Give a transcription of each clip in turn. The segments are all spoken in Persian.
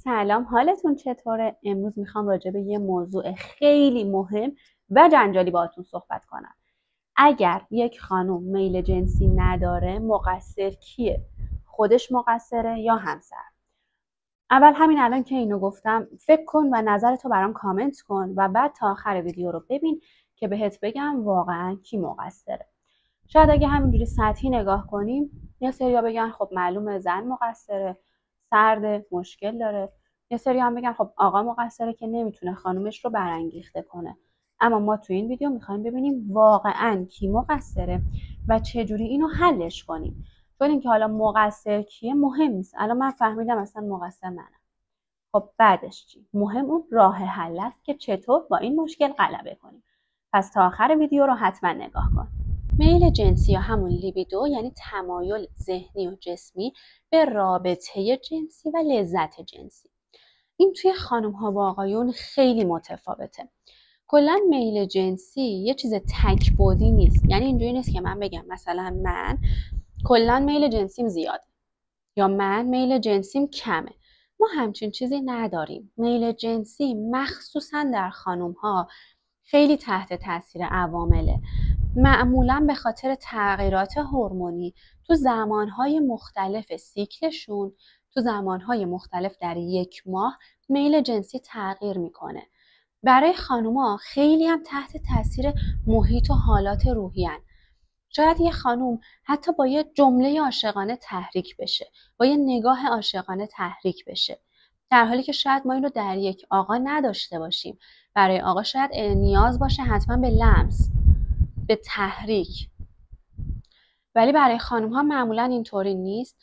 سلام، حالتون چطوره؟ امروز میخوام راجع به یه موضوع خیلی مهم و جنجالی باهاتون صحبت کنم. اگر یک خانم میل جنسی نداره، مقصر کیه؟ خودش مقصره یا همسر؟ اول همین الان که اینو گفتم فکر کن و نظرتو برام کامنت کن و بعد تا آخر ویدیو رو ببین که بهت بگم واقعا کی مقصره. شاید اگه همینجوری سطحی نگاه کنیم یه سریا بگن خب معلومه زن مقصره، سرد، مشکل داره. یه سری هم بگن خب آقا مقصره که نمیتونه خانومش رو برانگیخته کنه. اما ما تو این ویدیو میخوایم ببینیم واقعا کی مقصره و چجوری اینو حلش کنیم. چون اینکه حالا مقصر کیه مهم نیست. الان من فهمیدم اصلا مقصر منم. خب بعدش چی؟ مهم اون راه حل است که چطور با این مشکل غلبه کنیم. پس تا آخر ویدیو رو حتما نگاه کن. میل جنسی یا همون لیبیدو یعنی تمایل ذهنی و جسمی به رابطه جنسی و لذت جنسی. این توی خانم ها و آقایون خیلی متفاوته. کلا میل جنسی یه چیز تک‌بعدی نیست. یعنی اینجوری نیست که من بگم مثلا من کلا میل جنسیم زیاده یا من میل جنسیم کمه. ما همچین چیزی نداریم. میل جنسی مخصوصا در خانم ها خیلی تحت تاثیر عوامله. معمولا به خاطر تغییرات هورمونی تو زمانهای مختلف سیکلشون، تو زمانهای مختلف در یک ماه میل جنسی تغییر میکنه. برای خانوما خیلی هم تحت تاثیر محیط و حالات روحیان. شاید یه خانوم حتی با یه جمله عاشقانه تحریک بشه، با یه نگاه عاشقانه تحریک بشه، در حالی که شاید ما اینو در یک آقا نداشته باشیم. برای آقا شاید نیاز باشه حتما به لمس، به تحریک، ولی برای خانم ها معمولا اینطوری نیست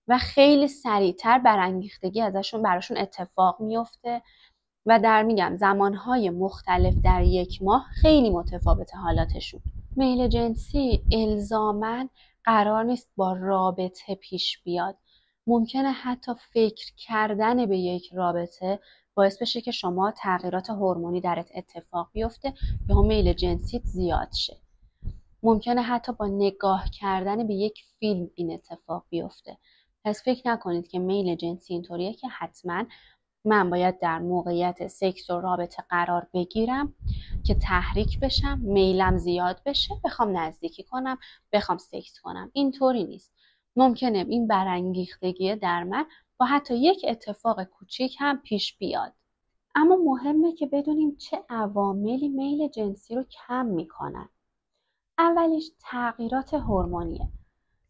و خیلی سریعتر برانگیختگی براشون اتفاق میفته و میگم زمانهای مختلف در یک ماه خیلی متفاوته حالاتشون. میل جنسی الزاماً قرار نیست با رابطه پیش بیاد. ممکنه حتی فکر کردن به یک رابطه باعث بشه که شما تغییرات هورمونی درت اتفاق بیفته یا میل جنسیت زیاد شه. ممکنه حتی با نگاه کردن به یک فیلم این اتفاق بیفته. پس فکر نکنید که میل جنسی اینطوریه که حتما من باید در موقعیت سکس و رابطه قرار بگیرم که تحریک بشم، میلم زیاد بشه، بخوام نزدیکی کنم، بخوام سکس کنم. اینطوری نیست. ممکنه این برانگیختگی در من با حتی یک اتفاق کوچیک هم پیش بیاد. اما مهمه که بدونیم چه عواملی میل جنسی رو کم میکنن. اولیش تغییرات هورمونیه.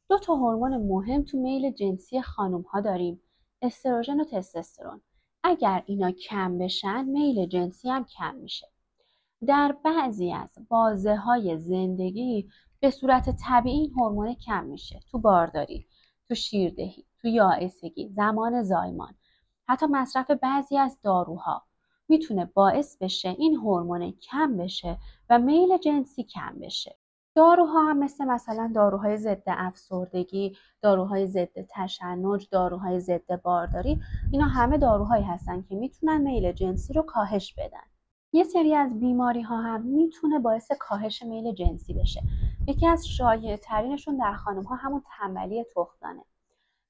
2 تا هورمون مهم تو میل جنسی خانم ها داریم، استروژن و تستوسترون. اگر اینا کم بشن میل جنسی هم کم میشه. در بعضی از بازه‌های زندگی به صورت طبیعی این هورمون کم میشه. تو بارداری، تو شیردهی، تو یائسگی، زمان زایمان، حتی مصرف بعضی از داروها میتونه باعث بشه این هورمون کم بشه و میل جنسی کم بشه. داروها هم مثلا داروهای ضد افسردگی، داروهای ضد تشنج، داروهای ضد بارداری، اینا همه داروهایی هستن که میتونن میل جنسی رو کاهش بدن. یه سری از بیماری ها هم میتونه باعث کاهش میل جنسی بشه. یکی از شایع ترینشون در خانم ها همون تنبلی تخمدانه.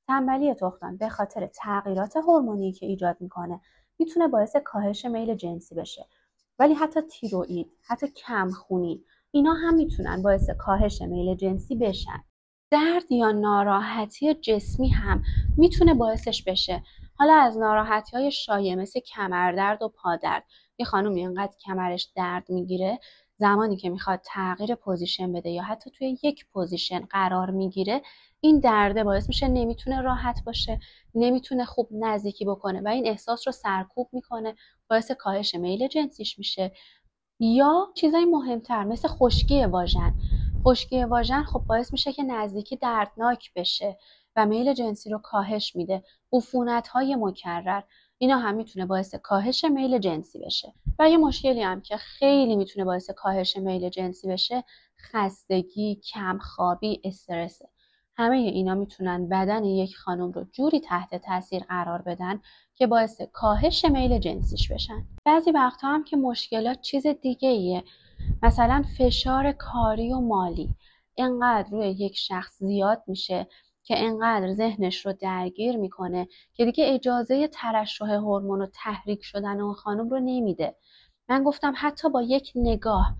تنبلی تخمدان به خاطر تغییرات هورمونی که ایجاد میکنه میتونه باعث کاهش میل جنسی بشه. ولی حتی تیروئید، حتی کمخونی، اینا هم میتونن باعث کاهش میل جنسی بشن. درد یا ناراحتی جسمی هم میتونه باعثش بشه. حالا از ناراحتی‌های شایع مثل کمردرد و پادرد. یه خانومی اینقدر کمرش درد میگیره زمانی که میخواد تغییر پوزیشن بده یا حتی توی یک پوزیشن قرار میگیره، این درده باعث میشه نمیتونه راحت باشه، نمیتونه خوب نزدیکی بکنه و این احساس رو سرکوب میکنه، باعث کاهش میل جنسیش میشه. یا چیزای مهمتر مثل خشکی واژن. خشکی واژن خب باعث میشه که نزدیکی دردناک بشه و میل جنسی رو کاهش میده. عفونت‌های مکرر، اینا هم میتونه باعث کاهش میل جنسی بشه. و یه مشکلی هم که خیلی میتونه باعث کاهش میل جنسی بشه، خستگی، کمخوابی، استرسه. همه اینا میتونن بدن یک خانم رو جوری تحت تاثیر قرار بدن که باعث کاهش میل جنسیش بشن. بعضی وقتا هم که مشکلات چیز دیگه ایه. مثلا فشار کاری و مالی اینقدر روی یک شخص زیاد میشه که انقدر ذهنش رو درگیر میکنه که دیگه اجازه ترشح هورمون و تحریک شدن اون خانم رو نمیده. من گفتم حتی با یک نگاه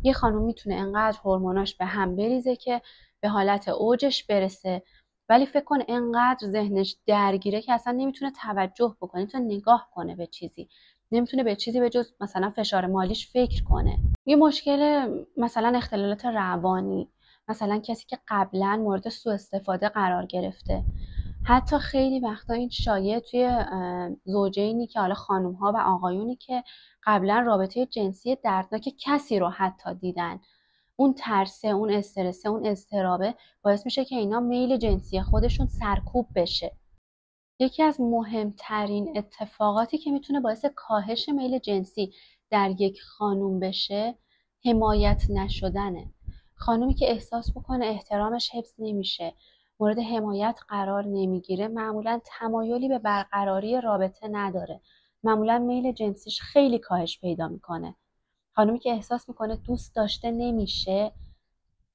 یه خانم میتونه انقدر هورموناش به هم بریزه که به حالت اوجش برسه، ولی فکر کن انقدر ذهنش درگیره که اصلا نمیتونه توجه بکنه، نمیتونه نگاه کنه به چیزی، نمیتونه به چیزی به جز مثلا فشار مالیش فکر کنه. یه مشکل مثلا اختلالات روانی، مثلا کسی که قبلا مورد سوء استفاده قرار گرفته. حتی خیلی وقتا این شایع توی زوجینی که حالا خانم ها و آقایونی که قبلا رابطه جنسی دردناک کسی رو حتی دیدن، اون ترسه، اون استرسه، اون اضطرابه باعث میشه که اینا میل جنسی خودشون سرکوب بشه. یکی از مهمترین اتفاقاتی که میتونه باعث کاهش میل جنسی در یک خانوم بشه حمایت نشدنه. خانومی که احساس بکنه احترامش حفظ نمیشه، مورد حمایت قرار نمیگیره، معمولا تمایلی به برقراری رابطه نداره، معمولا میل جنسیش خیلی کاهش پیدا میکنه. خانومی که احساس میکنه دوست داشته نمیشه،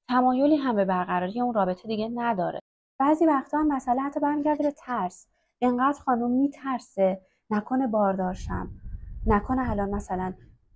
تمایلی هم به برقراری اون رابطه دیگه نداره. بعضی وقتا هم مسئله حتی برمیگرده به ترس. اینقدر خانم میترسه نکنه باردارشم، نکنه الان مثلا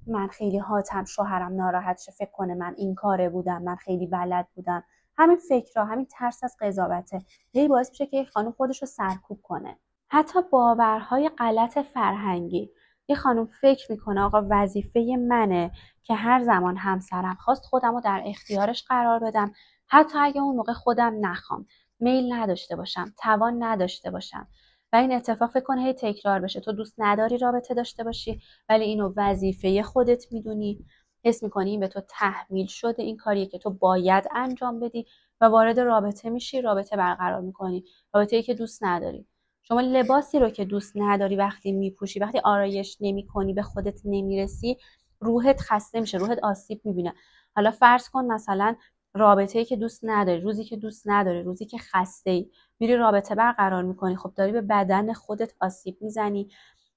من خیلی هاتم شوهرم ناراحت شه، فکر کنه من این کاره بودم، من خیلی بلد بودم. همین فکرها، همین ترس از قضاوته هی باعث میشه که یک خانم خودش رو سرکوب کنه. حتی باورهای غلط فرهنگی. یه خانم فکر میکنه آقا وظیفه منه که هر زمان همسرم خواست خودم رو در اختیارش قرار بدم، حتی اگه اون موقع خودم نخوام، میل نداشته باشم، توان نداشته باشم. و این اتفاق فکر کنه هی تکرار بشه. تو دوست نداری رابطه داشته باشی ولی اینو وظیفه خودت میدونی، حس میکنی این به تو تحمیل شده، این کاریه که تو باید انجام بدی و وارد رابطه میشی، رابطه برقرار میکنی، رابطه‌ای که دوست نداری. شما لباسی رو که دوست نداری وقتی میپوشی، وقتی آرایش نمی‌کنی، به خودت نمیرسی، روحت خسته میشه، روحت آسیب میبینه. حالا فرض کن مثلا رابطه‌ای که دوست نداری، روزی که دوست نداری، روزی که خسته‌ای، میری رابطه برقرار میکنی، خب داری به بدن خودت آسیب میزنی.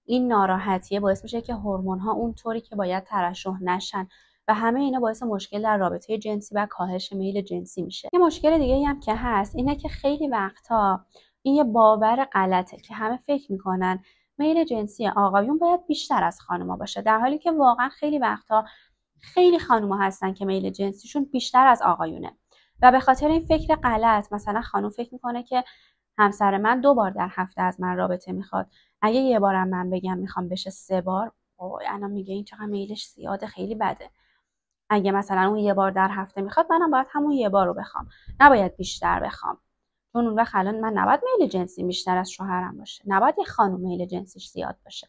این ناراحتیه باعث میشه که هورمون‌ها اونطوری که باید ترشح نشن و همه اینا باعث مشکل در رابطه جنسی و کاهش میل جنسی میشه. یه مشکل دیگه هم که هست اینه که خیلی وقتا این یه باور غلطه که همه فکر میکنن میل جنسی آقایون باید بیشتر از خانوما باشه، در حالی که واقعا خیلی وقتا خیلی خانوما هستن که میل جنسیشون بیشتر از آقایونه و به خاطر این فکر غلط مثلا خانوم فکر میکنه که همسر من 2 بار در هفته از من رابطه میخواد، اگه یه بارم من بگم میخوام بشه 3 بار، الان میگه این چقدر میلش زیاده، خیلی بده. اگه مثلا اون 1 بار در هفته میخواد، منم باید همون 1 بار رو بخوام، نباید بیشتر بخوام. چون اون وقت الان من نباید میل جنسی بیشتر از شوهرم باشه، نباید یه خانم میل جنسیش زیاد باشه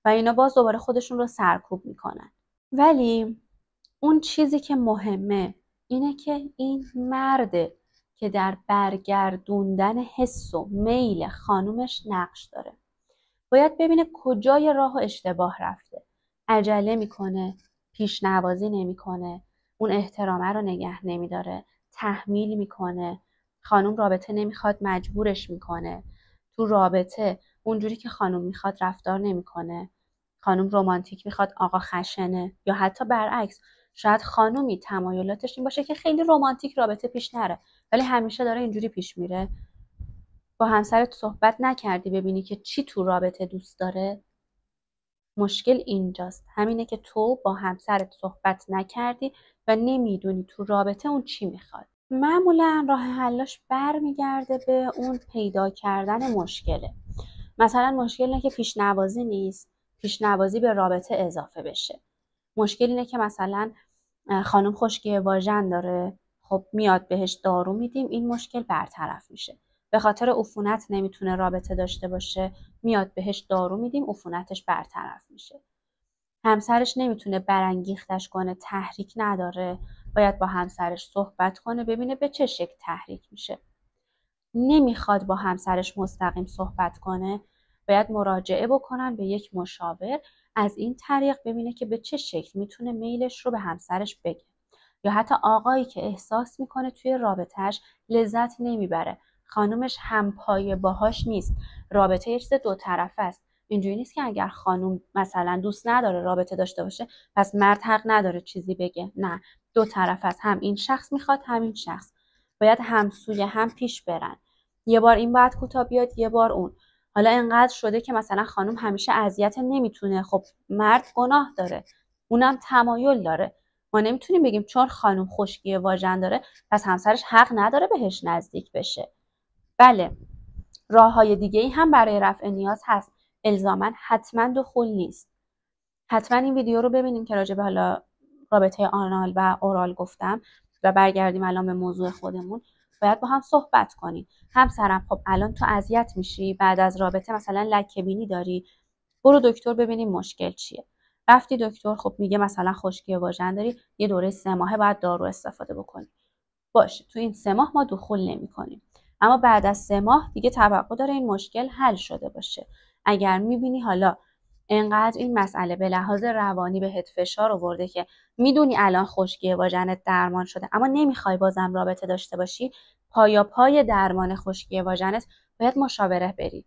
و اینا باز دوباره خودشون رو سرکوب میکنن. ولی اون چیزی که مهمه اینه که این مرده که در برگردوندن حس و میل خانومش نقش داره. باید ببینه کجای راه و اشتباه رفته. عجله میکنه، پیش‌نوازی نمیکنه، اون احترامه رو نگه نمیداره، تحمیل میکنه. خانوم رابطه نمیخواد مجبورش میکنه. تو رابطه اونجوری که خانوم میخواد رفتار نمیکنه. خانوم رمانتیک میخواد، آقا خشنه. یا حتی برعکس، شاید خانومی تمایلاتش این باشه که خیلی رمانتیک رابطه پیش نره ولی همیشه داره اینجوری پیش میره. با همسرت صحبت نکردی ببینی که چی تو رابطه دوست داره؟ مشکل اینجاست، همینه که تو با همسرت صحبت نکردی و نمیدونی تو رابطه اون چی میخواد. معمولا راه حلاش برمیگرده به اون پیدا کردن مشکله. مثلا مشکل اینه که پیش‌نوازی نیست، پیش‌نوازی به رابطه اضافه بشه. مشکل اینه که مثلا خانم خشکی واژن داره، خب میاد بهش دارو میدیم، این مشکل برطرف میشه. به خاطر عفونت نمیتونه رابطه داشته باشه، میاد بهش دارو میدیم، عفونتش برطرف میشه. همسرش نمیتونه برانگیختش کنه، تحریک نداره، باید با همسرش صحبت کنه ببینه به چه شکل تحریک میشه. نمیخواد با همسرش مستقیم صحبت کنه، باید مراجعه بکنن به یک مشاور، از این طریق ببینه که به چه شکل میتونه میلش رو به همسرش بگه. یا حتی آقایی که احساس میکنه توی رابطهش لذت نمیبره، خانومش همپایه باهاش نیست، رابطه یه چیز 2 طرفه است. اینجوری نیست که اگر خانوم مثلا دوست نداره رابطه داشته باشه پس مرد حق نداره چیزی بگه، نه، 2 طرفه است، هم این شخص میخواد هم این شخص، باید همسویه هم پیش برن. یه بار این باید کوتاه بیاد، یه بار اون. حالا انقدر شده که مثلا خانم همیشه اذیت نمیتونه، خب مرد گناه داره، اونم تمایل داره. ما نمیتونیم بگیم چون خانم خشکی واژن داره پس همسرش حق نداره بهش نزدیک بشه. بله، راههای دیگه ای هم برای رفع نیاز هست، الزاما حتما دخول نیست. حتما این ویدیو رو ببینیم که راجع به حالا رابطه آنال و اورال گفتم و برگردیم الان به موضوع خودمون. باید با هم صحبت کنیم. همسرم خب الان تو اذیت میشی، بعد از رابطه مثلا لکه بینی داری، برو دکتر ببینیم مشکل چیه. رفتی دکتر، خب میگه مثلا خشکی واژن داری، یه دوره 3 ماهه باید دارو استفاده بکنی. باشه، تو این 3 ماه ما دخول نمی‌کنیم، اما بعد از 3 ماه دیگه توقع داره این مشکل حل شده باشه. اگر میبینی حالا انقدر این مسئله به لحاظ روانی بهت فشار آورده که میدونی الان خشکی واژنت درمان شده اما نمیخوای بازم رابطه داشته باشی، پای درمان خشکی واژنت باید مشاوره بری،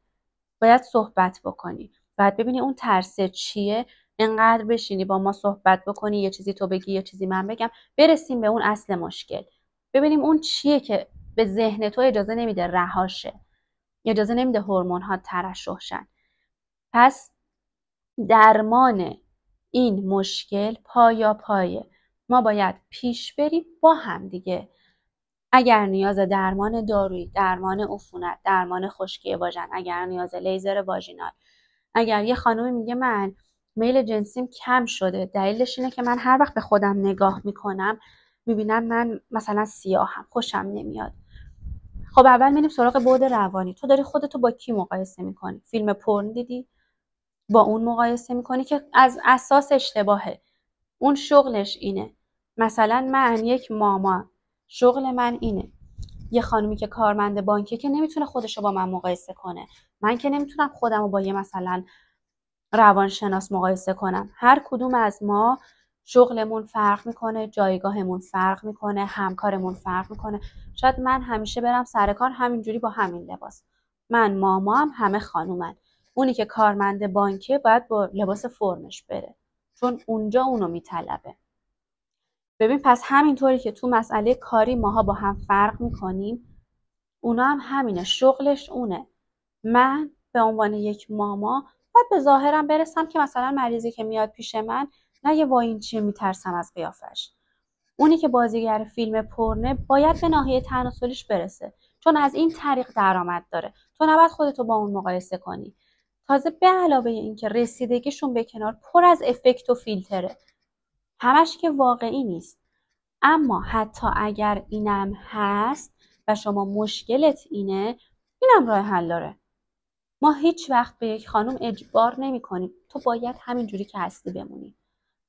باید صحبت بکنی، باید ببینی اون ترسه چیه، انقدر بشینی با ما صحبت بکنی، یه چیزی تو بگی یه چیزی من بگم، برسیم به اون اصل مشکل، ببینیم اون چیه که به ذهن تو اجازه نمیده رهاشه، اجازه نمیده هورمون‌ها ترشح شن. پس درمان این مشکل پایه ما باید پیش بریم با هم دیگه. اگر نیاز درمان دارویی، درمان عفونت، درمان خشکی واژن، اگر نیاز لیزر واژینال، اگر یه خانومی میگه من میل جنسیم کم شده، دلیلش اینه که من هر وقت به خودم نگاه میکنم میبینم من مثلا سیاهم، خوشم نمیاد. خب اول میریم سراغ بعد روانی. تو داری خودتو با کی مقایسه میکنی؟ فیلم پورن دیدی؟ با اون مقایسه میکنی که از اساس اشتباهه. اون شغلش اینه. مثلا من یک ماما، شغل من اینه. یه خانومی که کارمند بانکه که نمیتونه خودشو با من مقایسه کنه. من که نمیتونم خودمو با یه مثلا روانشناس مقایسه کنم. هر کدوم از ما شغلمون فرق میکنه، جایگاهمون فرق میکنه، همکارمون فرق میکنه. شاید من همیشه برم سر کار همینجوری با همین لباس، من مامام همه خانومن. اونی که کارمند بانکه باید با لباس فرمش بره چون اونجا اونو میطلبه. ببین پس همینطوری که تو مسئله کاری ماها با هم فرق میکنیم، اونا هم همینه، شغلش اونه. من به عنوان یک ماما باید به ظاهرم برسم که مثلا مریضی که میاد پیش من نگه وای این چیه میترسم از قیافش. اونی که بازیگر فیلم پرنه باید به ناحیه تناسلیش برسه چون از این طریق درآمد داره. تو نباید خودتو با اون مقایسه کنی. تازه به علاوه این که رسیدگیشون به کنار پر از افکت و فیلتره، همش که واقعی نیست. اما حتی اگر اینم هست و شما مشکلت اینه، اینم راه حل داره. ما هیچ وقت به یک خانم اجبار نمی کنیم تو باید همینجوری که هستی بمونی.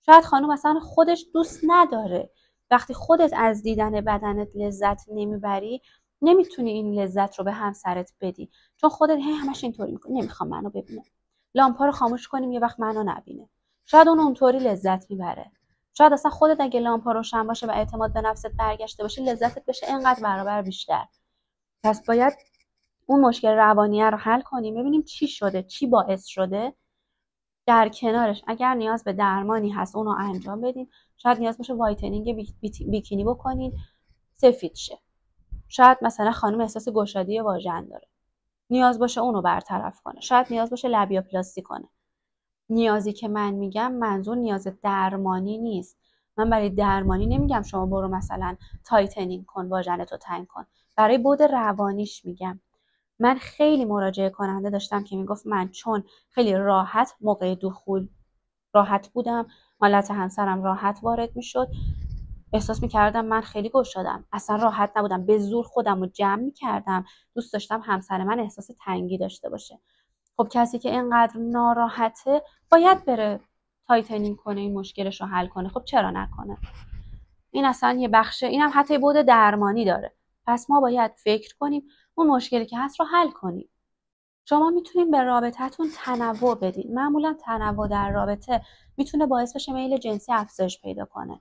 شاید خانم اصلا خودش دوست نداره. وقتی خودت از دیدن بدنت لذت نمیبری، نمیتونی این لذت رو به همسرت بدی چون خودت همش اینطوری میکنی، نمیخوام منو ببینه، لامپا رو خاموش کنیم یه وقت منو نبینه. شاید اون اونطوری لذت میبره. شاید اصلا خودت اگه لامپا روشن باشه و اعتماد به نفست برگشته باشه، لذتت بشه اینقدر برابر بیشتر. پس باید اون مشکل روانیه رو حل کنیم، ببینیم چی شده، چی باعث شده. در کنارش اگر نیاز به درمانی هست اونو انجام بدین. شاید نیاز باشه وایتنینگ بیکینی بکنین سفید شه. شاید مثلا خانم احساس گشادی واژن داره، نیاز باشه اونو برطرف کنه. شاید نیاز باشه لبیاپلاستی کنه. نیازی که من میگم منظور نیاز درمانی نیست. من برای درمانی نمیگم شما برو مثلا تایتنینگ کن، واژنتو تنگ کن. برای بود روانیش میگم. من خیلی مراجعه کننده داشتم که میگفت من چون خیلی راحت موقع دخول راحت بودم، حالت همسرم راحت وارد میشد، احساس میکردم من خیلی گشادم، اصلا راحت نبودم، به زور خودم رو جمع میکردم، دوست داشتم همسر من احساس تنگی داشته باشه. خب کسی که اینقدر ناراحته باید بره تایتنینگ کنه، این مشکلش رو حل کنه. خب چرا نکنه؟ این اصلا یه بخشه، اینم حتی بود درمانی داره. پس ما باید فکر کنیم اون مشکلی که هست رو حل کنیم. شما میتونین به رابطتون تنوع بدین. معمولا تنوع در رابطه میتونه باعث بشه میل جنسی افزایش پیدا کنه.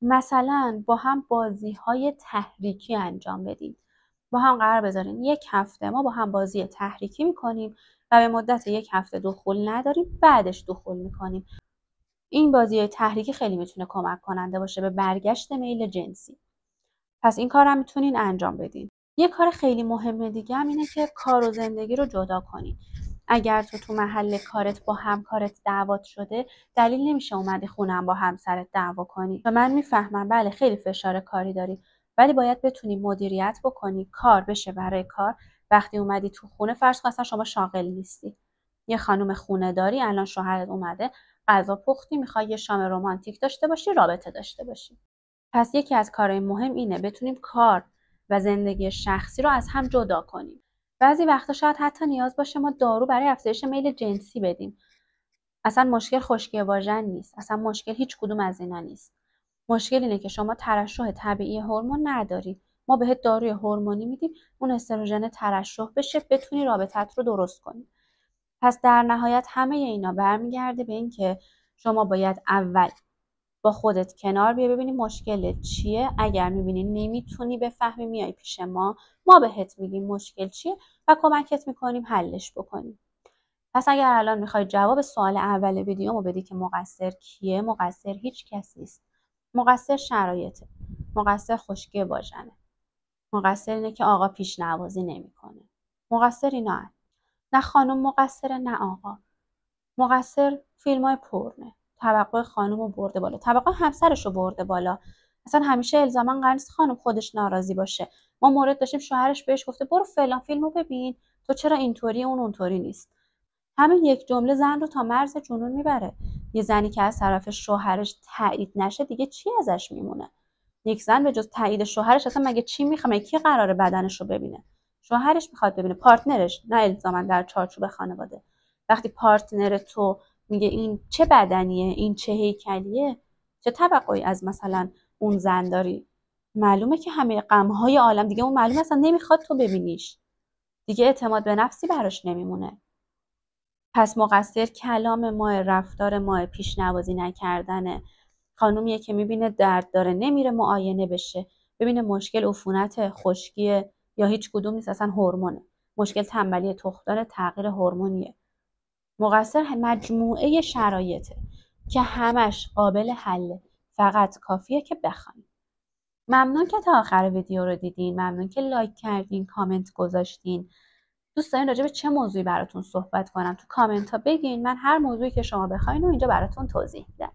مثلا با هم بازی‌های تحریکی انجام بدین. با هم قرار بذارین 1 هفته ما با هم بازی تحریکی میکنیم و به مدت 1 هفته دخول نداریم، بعدش دخول میکنیم. این بازی تحریکی خیلی میتونه کمک کننده باشه به برگشت میل جنسی. پس این کارم میتونین انجام بدین. یه کار خیلی مهمه دیگه هم اینه که کار و زندگی رو جدا کنی. اگر تو محل کارت با همکارت دعوات شده، دلیل نمیشه اومدی خونم با همسرت دعوا کنی. و من میفهمم بله خیلی فشار کاری داری، ولی باید بتونی مدیریت بکنی، کار بشه برای کار. وقتی اومدی تو خونه، فرض کن اصلا شما شاغل نیستی، یه خانم خونه داری، الان شوهرت اومده غذا پختی، میخوای یه شام رمانتیک داشته باشی، رابطه داشته باشی. پس یکی از کارهای مهم اینه بتونیم کار و زندگی شخصی رو از هم جدا کنیم. بعضی وقتا شاید حتی نیاز باشه ما دارو برای افزایش میل جنسی بدیم. اصلا مشکل خشکی واژن نیست، اصلا مشکل هیچ کدوم از اینا نیست. مشکل اینه که شما ترشح طبیعی هورمون نداری، ما بهت داروی هورمونی میدیم اون استروژن ترشح بشه، بتونی رابطت رو درست کنی. پس در نهایت همه اینا برمیگرده به این که شما باید اول با خودت کنار بیا، ببینی مشکلت چیه. اگر میبینی نمیتونی بفهمی، میای پیش ما بهت میگیم مشکل چیه و کمکت میکنیم حلش بکنیم. پس اگر الان میخوای جواب سوال اول ویدیومو بدی که مقصر کیه، مقصر هیچ کس نیست. مقصر شرایطه، مقصر خشکی واژنه، مقصر اینه که آقا پیش‌نوازی نمیکنه، مقصر اینا هست. نه خانم مقصره نه آقا. مقصر فیلمای پرنه، توقع خانومو برده بالا، توقع همسرشو برده بالا. اصلا همیشه الزاما قرار نیست خانم خودش ناراضی باشه. ما مورد داشتیم شوهرش بهش گفته برو فلان فیلمو ببین، تو چرا اینطوری اون اونطوری نیست. همین یک جمله زن رو تا مرز جنون میبره. یه زنی که از طرف شوهرش تایید نشه دیگه چی ازش میمونه؟ یک زن به جز تایید شوهرش اصلا مگه چی میخواد؟ مگه کی قراره بدنش رو ببینه؟ شوهرش میخواد ببینه، پارتنرش، نه الزاما در چارچوب خانواده. وقتی پارتنر تو میگه این چه بدنیه، این چه هیکلیه، چه توقعی از مثلا اون زن داری؟ معلومه که همه غمهای عالم دیگه اون معلومه اصلا نمیخواد تو ببینیش، دیگه اعتماد به نفسی براش نمیمونه. پس مقصر کلام ما، رفتار ما، پیش‌نوازی نکردنه. خانومیه که میبینه درد داره نمیره معاینه بشه، ببینه مشکل عفونت، خشکیه یا هیچ کدوم نیست، اصلا هورمونه. مشکل تنبلی تخمدان، تغییر هورمونیه. مقصر مجموعه شرایطه که همش قابل حله، فقط کافیه که بخوایم. ممنون که تا آخر ویدیو رو دیدین، ممنون که لایک کردین، کامنت گذاشتین. دوست دارین راجع به چه موضوعی براتون صحبت کنم تو کامنت ها بگین، من هر موضوعی که شما بخواین رو اینجا براتون توضیح میدم.